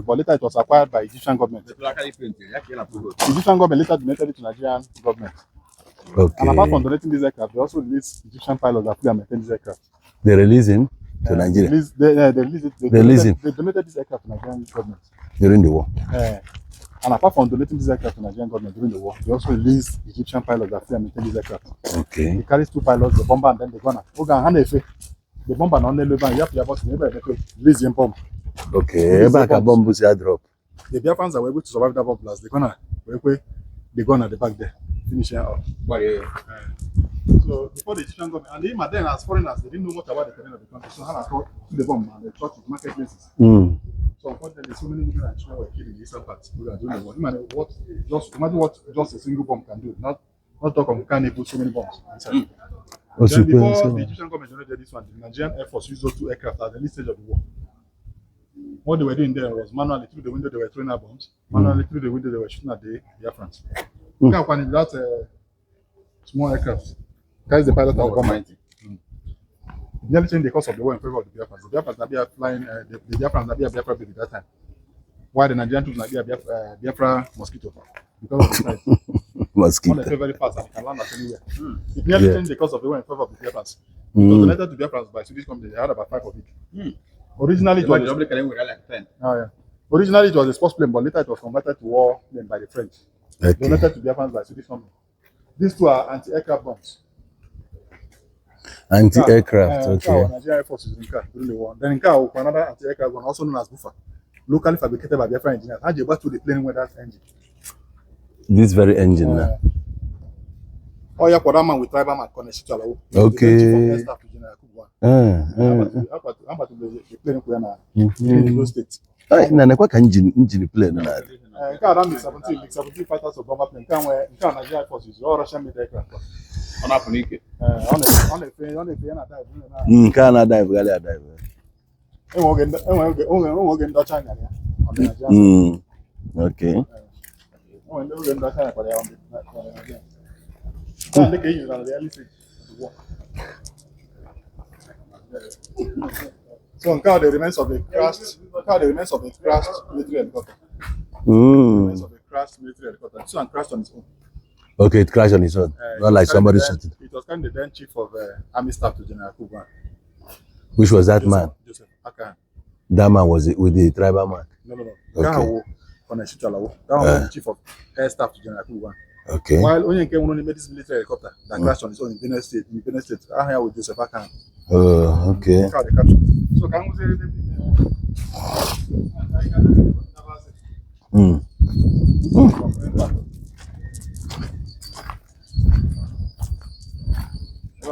but later it was acquired by Egyptian government. The Egyptian government later donated it to Nigerian government. Okay. And apart from donating these aircraft, they also released Egyptian pilots that flew and maintained these aircraft. They released him to Nigeria. They donated this aircraft to Nigerian government during the war. And apart from donating this aircraft to Nigerian government during the war, they also released Egyptian pilots that flew and maintained these aircraft. Okay. He carries 2 pilots, the bomber and then the gunner. The bomber not only you have to release the bomb. Okay. Bomb was drop. The Biafrans that were able to survive that bomb blast, the gunner at the back there, finishing off. So before the Egyptian government, and even then as foreigners, they didn't know much about the terrain of the country. So how to the bomb and they thought it marketplaces. So unfortunately, so many women and children were killed in the eastern part. We are doing the war. Imagine what just a single bomb can do. Not talk of can put so many bombs inside. Then before the Egyptian government generated this one, the Nigerian Air Force used those 2 aircraft at the early stage of the war. What they were doing there was manually through the window they were throwing out bombs. Manually through the window they were shooting at the Biafrans. That small aircraft carries the pilot and the bomber. It nearly changed the course of the war in favor of the Biafrans. The Biafrans that were flying, the Biafrans that were Biafra baby that time. Why the Nigerian troops that were Biafra Mosquito? Because of the size. Mosquito. They fly very fast and can land at anywhere. It nearly changed the course of the war in favor of the Biafrans. It was donated to Biafrans by Swedish company. They had about 5 of it. Originally, it was Originally, it was a sports plane, but later it was converted to war plane by the French. Okay. Donated to Biafrans by Swedish company. These 2 are anti-aircraft bombs. Anti-aircraft, okay. Nigerian Air Force is in car during the war. Then in car, another anti-aircraft gun, also known as Buffer, locally fabricated by Biafran engineers. How do you back to the plane with that engine? This very engine now. Oh yeah, for that man with tribal man connected to okay. Engine plane. Car MiG 17 fighters of bomber plane. Car Nigerian Air Force is all Russian made aircraft. Canada okay. So the remains of the crashed military helicopter. Remains of the crashed military helicopter. This one crashed on its own. Okay, it crashed on its own. Not like somebody shot it. It was kind of the then chief of army staff to General Kuban. Which was that man? Joseph Akan. That man was it with the tribal man? No. Okay. That was the chief of air staff to General Kuban. Okay. While Onyenke only made this military helicopter that crashed on its own in Benin State. I here with Joseph Akan. Oh, okay. So can we say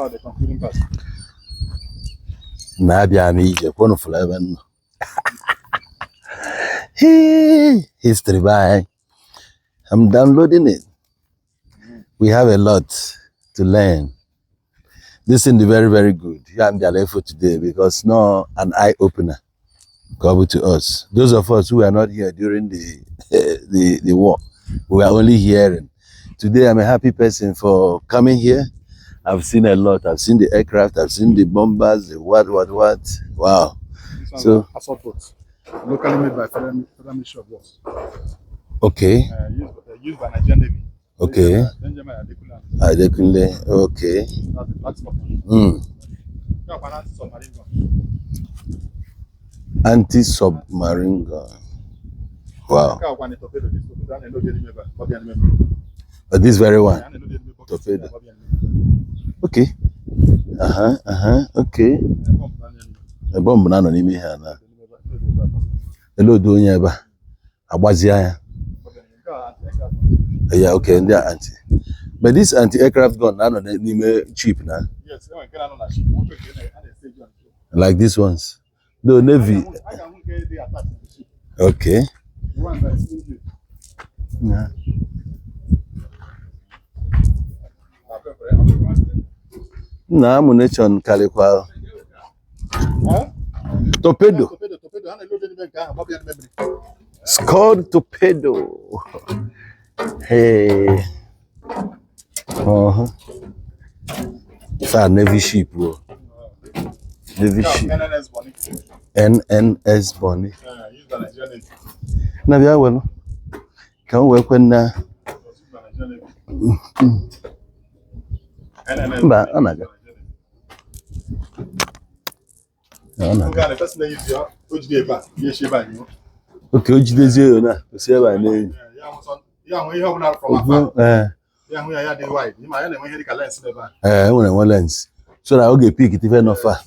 the concluding part. History by. I'm downloading it. We have a lot to learn. This is very, very good. I'm for today because now an eye opener come to us. Those of us who are not here during the war, we are only hearing. Today I'm a happy person for coming here. I've seen a lot. I've seen the aircraft. I've seen the bombers. The what. Wow. So assault boats, locally made by Federal Ministry of Wars. Okay. Used by Nigerian Navy. Okay. Adekunle. Okay. That's the black spot. Anti-submarine gun. Wow. But this very one. Torpedo. Okay. Okay. A bomb na no n'ime ha na. Hello do onye eba. Agbazia ya. Yeah, okay, they are anti. But this anti-aircraft gun na no n'ime cheap na. Yes, like these ones. The Navy. Okay. Yeah. Na ammunition kalikwa. Torpedo. Scored torpedo. Hey. It's a Navy ship, bro. Navy ship. NNS Bonny. Na bịa welu. Ka m wee kwe na. Mba, ọ na-aga. Okay, o jidezie ya na. O si ebe a na-eyi. Enwere lens. So na oge pick it even offer.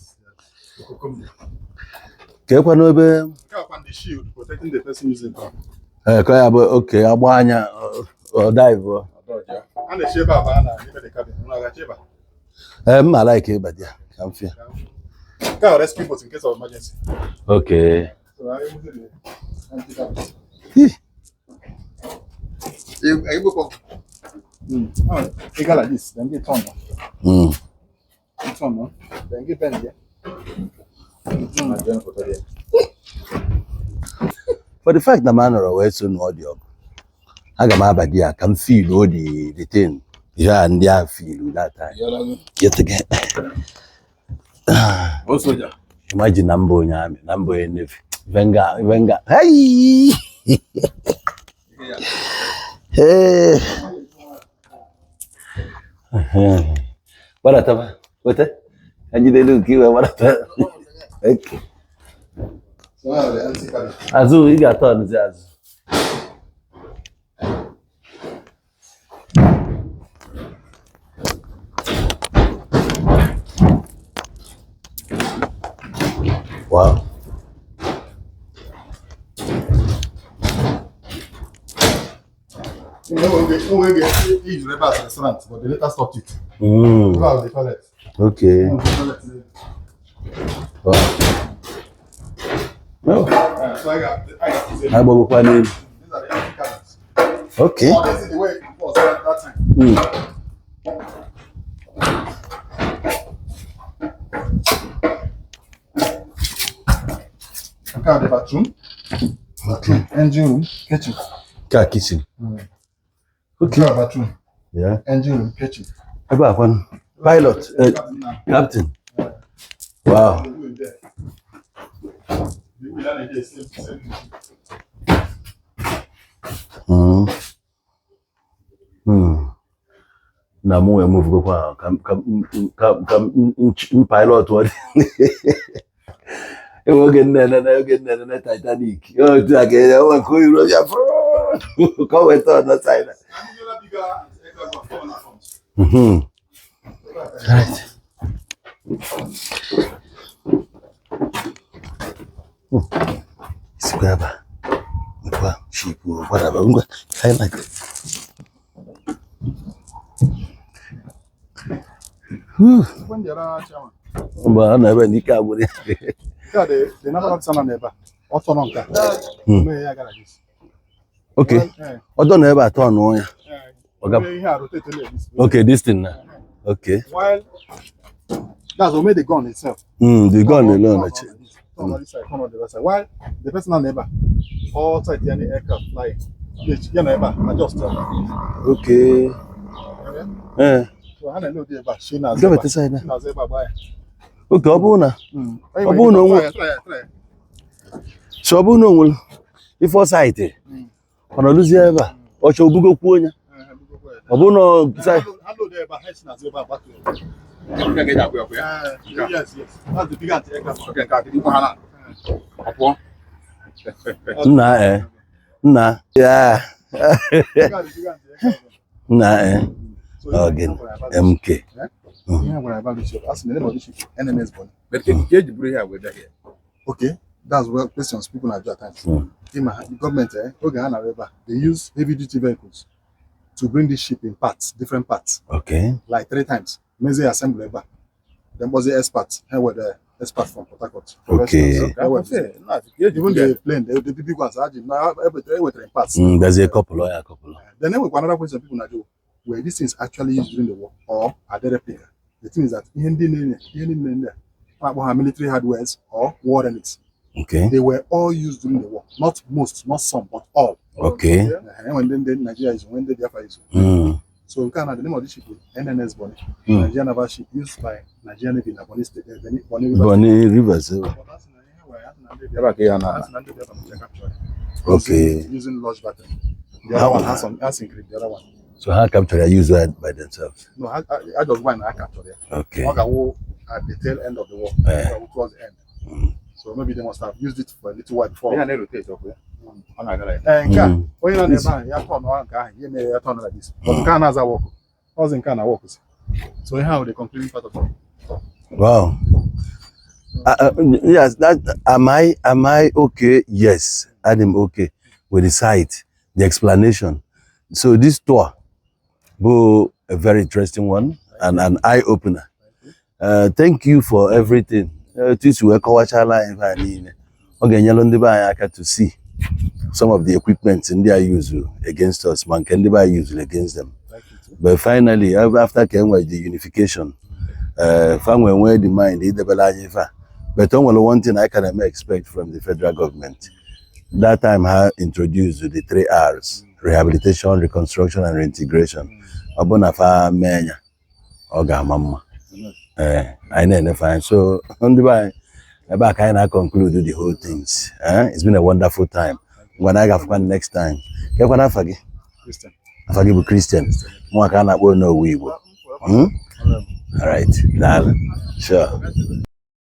Ka ekwa n'obe ka ya bụ okay agba anya o dive. I like it, but yeah, I'm fear. Can rescue boats in case of emergency. Okay. You go. You got like this. Then get on. It's on, no? Then get bend here. For the fact that man are away so no audio. I got my body. I can feel all the thing. Yeah, and yeah, feel that time. Yet again. Also, yeah. Imagine number in Venga. Hey! Hey! What? And you look you what? Okay. Azu, you got on the Azu. Wow. You know, we get each Rebels restaurant, but they later stopped it. About the toilet. Okay. Wow. Oh. So I got These are the empty cabins. okay. Oh, this is the way it was that time. Okay, the bathroom. Okay. Engine room, kitchen. Car kitchen. Okay, bathroom. Yeah. Engine room, kitchen. About one pilot, captain. Wow. Na mo move go kwa pilot what. We're getting the Titanic. Oh, again, I want to go you come with on that side. Right. Square. Sheep, whatever. I like it. When the other chairman. But I never need carbon. The Naval officer never. Also, non car. Okay. I don't know about turn on. Okay, this thing now. Okay. While that's what made the gun itself. The gun alone. Come on this side, come on the other side. While the personal neighbor, all side any aircraft flying. Yeah, neighbor, adjust. Okay. Yeah. So I know the back. She knows. Go with the side now. Okay, Abuna. Try. So Abuna will if foresight. On a lose ever. Or shall we go Punya? Abuna side. Hello there, but it's not about yes. That's the big aircraft. Okay. Nah. Yeah. Nah. Again. MK. Yeah, what about this? Ask me the name of this ship. NMS Bonnie. But can you the bridge with that here? Okay, that's what questions people are at times. The government, they use heavy duty vehicles to bring this ship in parts, different parts. Okay. Like 3 times. Meze assemble ever. Then was the expert. Here were the expert from Port Harcourt. Okay. Even the plane, the big ones, everything in parts. There's a couple. Then we another question people do. Were these things actually used during the war, or are they replica? The thing is that military hardwares or war relics. Okay. They were all used during the war. Not most, not some, but all. Okay. And when Nigeria is when the Biafran is. So in Canada, the name of this ship is NNS Bonnie. Nigerian Naval ship used by Nigerian Navy in Bonnie State. Bonnie Rivers. Okay. Using large battery. The other one has some encrypt. The other one. So how capture use that by themselves? No, I just went and I captured it. Okay. At the tail end of the war, towards the end. So maybe they must have used it for a little while before. Yeah, they rotate up. Turn like this. But can as I walk. Doesn't can I walk. So how the concluding part of it? Wow. Yes, that am I okay? Yes, I am okay with the site, the explanation. So this tour was a very interesting one and an eye opener. Thank you for everything. This will to see some of the equipment in their use against us, man can never use against them. But finally, after the unification, where the mind but only one thing I can expect from the federal government. That time I introduced the 3 R's: rehabilitation, reconstruction, and reintegration. Abonafa menya oga mama. I never find so on the way. I can conclude the whole things. It's been a wonderful time. When I have one next time, Christian. I forgive Christian. More can I no we. All right, sure.